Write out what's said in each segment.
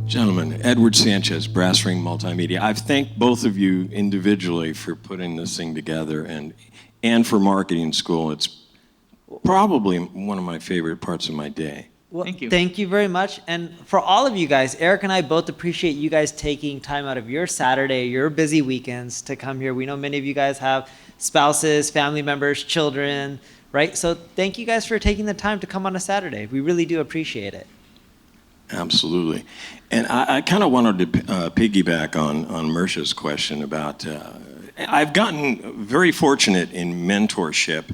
Gentlemen, Edward Sanchez, Brass Ring Multimedia. I've thanked both of you individually for putting this thing together and for marketing school. It's probably one of my favorite parts of my day. Well, Thank you. Thank you very much. And for all of you guys, Eric and I both appreciate you guys taking time out of your Saturday, your busy weekends to come here. We know many of you guys have spouses, family members, children, right? So thank you guys for taking the time to come on a Saturday. We really do appreciate it. Absolutely. And I kind of wanted to piggyback on Mersha's question about, I've gotten very fortunate in mentorship.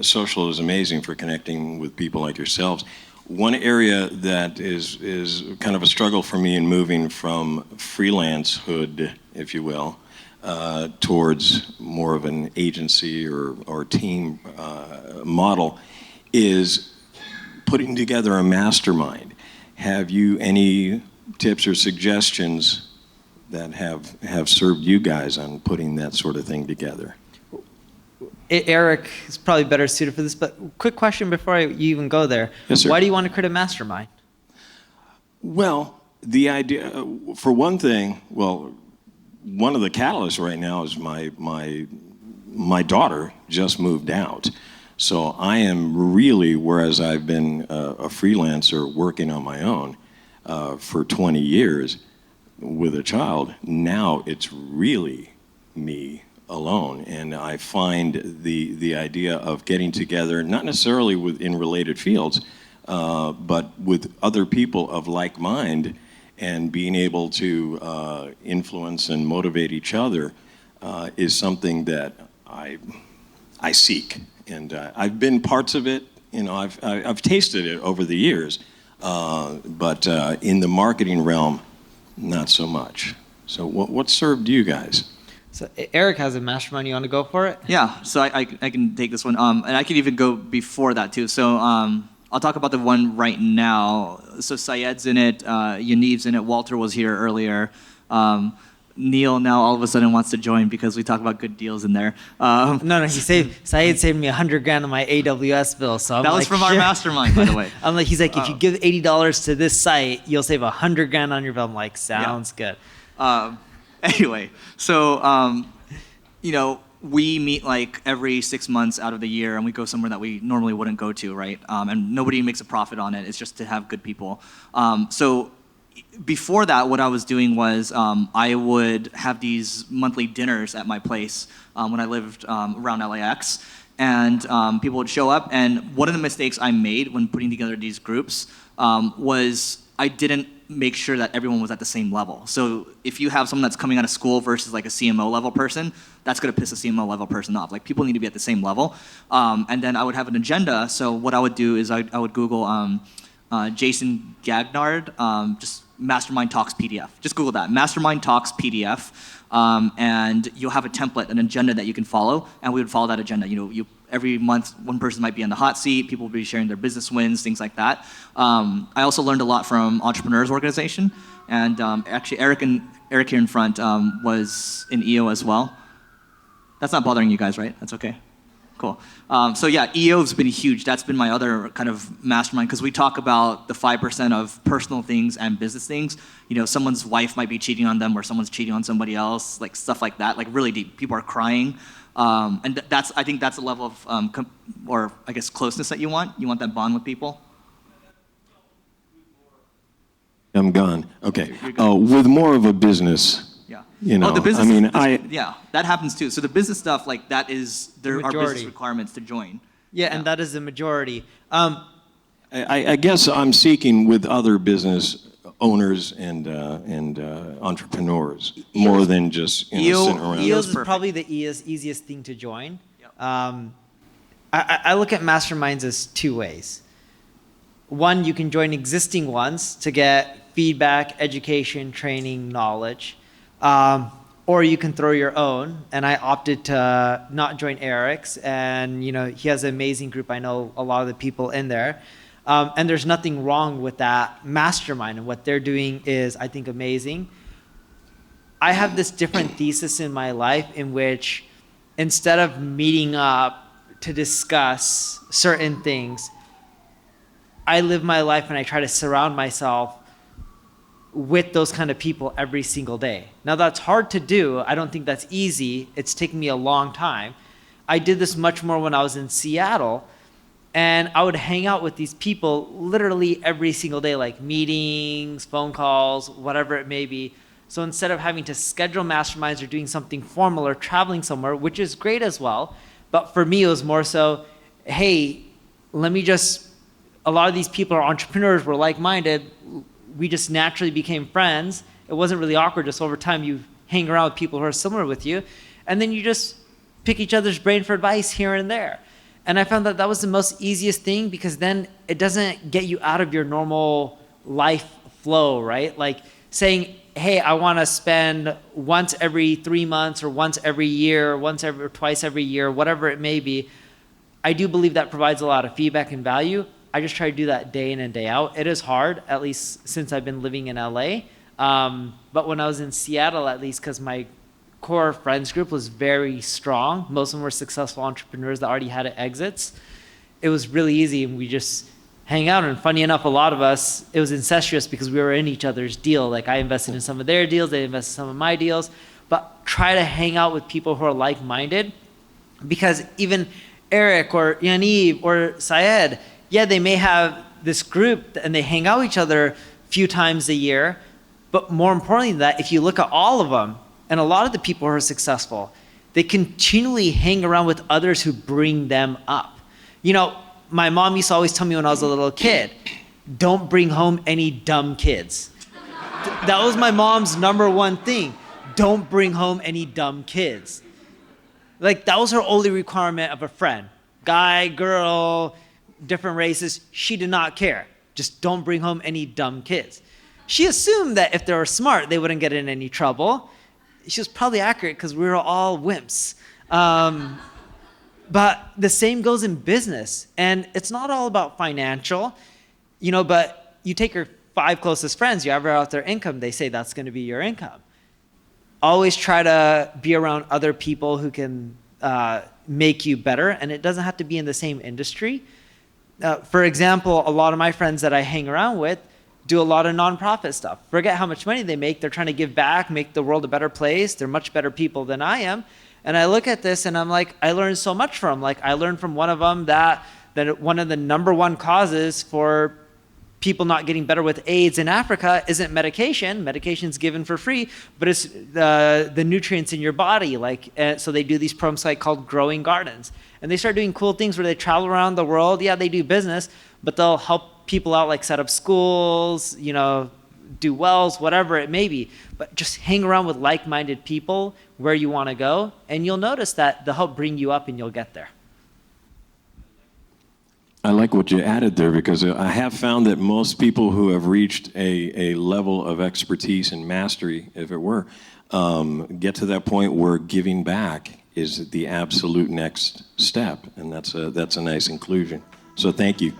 Social is amazing for connecting with people like yourselves. One area that is kind of a struggle for me in moving from freelancehood, if you will, towards more of an agency or team model is putting together a mastermind. Have you any tips or suggestions that have served you guys on putting that sort of thing together? Eric is probably better suited for this, but quick question before you even go there. Yes, sir. Why do you want to create a mastermind? Well, the idea, for one thing, one of the catalysts right now is my daughter just moved out. So I am really, whereas I've been a freelancer working on my own for 20 years with a child, now it's really me alone. And I find the idea of getting together, not necessarily in related fields, but with other people of like mind and being able to influence and motivate each other is something that I seek. And I've been parts of it, I've tasted it over the years, but in the marketing realm, not so much. So what served you guys? So Eric has a mastermind. You want to go for it? Yeah, so I can take this one. And I could even go before that too. So I'll talk about the one right now. So Syed's in it, Yaniv's in it, Walter was here earlier. Neil now all of a sudden wants to join because we talk about good deals in there. No, Syed saved me $100,000 on my AWS bill. So that was from our mastermind, by the way. I'm like, he's like, if you give $80 to this site, you'll save $100,000 on your bill. I'm like, sounds good. Anyway, so we meet like every 6 months out of the year, and we go somewhere that we normally wouldn't go to, right? And nobody makes a profit on it. It's just to have good people. So before that, what I was doing was I would have these monthly dinners at my place when I lived around LAX, and people would show up. And one of the mistakes I made when putting together these groups was I didn't make sure that everyone was at the same level. So if you have someone that's coming out of school versus like a CMO level person, that's gonna piss a CMO level person off. Like people need to be at the same level. And then I would have an agenda. So what I would do is I would Google Jason Gagnard, just Mastermind Talks PDF. Just Google that, Mastermind Talks PDF, and you'll have a template, an agenda that you can follow, and we would follow that agenda. Every month, one person might be on the hot seat, people will be sharing their business wins, things like that. I also learned a lot from Entrepreneurs Organization, and actually Eric here in front was in EO as well. That's not bothering you guys, right? That's okay. Cool. So yeah, EO's been huge. That's been my other kind of mastermind, because we talk about the 5% of personal things and business things. Someone's wife might be cheating on them, or someone's cheating on somebody else, like stuff like that, like really deep. People are crying. And I think that's a level of, or I guess closeness that you want. You want that bond with people. I'm gone. Okay. With more of a business. Yeah. The business. Yeah, that happens too. So the business stuff, like that is there are business requirements to join. Yeah, and that is the majority. I guess I'm seeking with other business owners and entrepreneurs more than just sitting around. EOS is probably the easiest thing to join. Yep. I look at masterminds as two ways. One, you can join existing ones to get feedback, education, training, knowledge. Or you can throw your own, and I opted to not join Eric's, and he has an amazing group. I know a lot of the people in there, and there's nothing wrong with that mastermind, and what they're doing is, I think, amazing. I have this different thesis in my life in which instead of meeting up to discuss certain things, I live my life and I try to surround myself with those kind of people every single day. Now that's hard to do. I don't think that's easy. It's taken me a long time. I did this much more when I was in Seattle, and I would hang out with these people literally every single day, like meetings, phone calls, whatever it may be. So instead of having to schedule masterminds or doing something formal or traveling somewhere, which is great as well, but for me it was more so, hey, a lot of these people are entrepreneurs, we're like-minded, we just naturally became friends. It wasn't really awkward, just over time you hang around with people who are similar with you, and then you just pick each other's brain for advice here and there. And I found that that was the most easiest thing, because then it doesn't get you out of your normal life flow, right? Like saying, hey, I want to spend once every 3 months or once every year, or twice every year, whatever it may be. I do believe that provides a lot of feedback and value. I just try to do that day in and day out. It is hard, at least since I've been living in LA. But when I was in Seattle, at least, because my core friends group was very strong, most of them were successful entrepreneurs that already had exits, it was really easy, and we just hang out. And funny enough, a lot of us, it was incestuous because we were in each other's deal. Like I invested in some of their deals, they invested in some of my deals. But try to hang out with people who are like-minded, because even Eric or Yaniv or Syed, yeah, they may have this group and they hang out with each other a few times a year, but more importantly than that, if you look at all of them, and a lot of the people who are successful, they continually hang around with others who bring them up. You know, my mom used to always tell me when I was a little kid, don't bring home any dumb kids. That was my mom's number one thing. Don't bring home any dumb kids. Like that was her only requirement of a friend. Guy, girl, different races, she did not care. Just don't bring home any dumb kids. She assumed that if they were smart, they wouldn't get in any trouble. She was probably accurate because we were all wimps. But the same goes in business. And it's not all about financial, but you take your 5 closest friends, you average out their income, they say that's going to be your income. Always try to be around other people who can make you better, and it doesn't have to be in the same industry. For example, a lot of my friends that I hang around with do a lot of nonprofit stuff. Forget how much money they make. They're trying to give back, make the world a better place. They're much better people than I am. And I look at this and I'm like, I learned so much from. Like I learned from one of them that one of the number one causes for people not getting better with AIDS in Africa isn't medication. Medication's given for free, but it's the nutrients in your body. So they do these programs called growing gardens. And they start doing cool things where they travel around the world. Yeah, they do business, but they'll help people out, like set up schools, do wells, whatever it may be. But just hang around with like-minded people where you want to go, and you'll notice that they'll help bring you up and you'll get there. I like what you added there, because I have found that most people who have reached a level of expertise and mastery, if it were, get to that point where giving back is the absolute next step, and that's a nice inclusion. So thank you.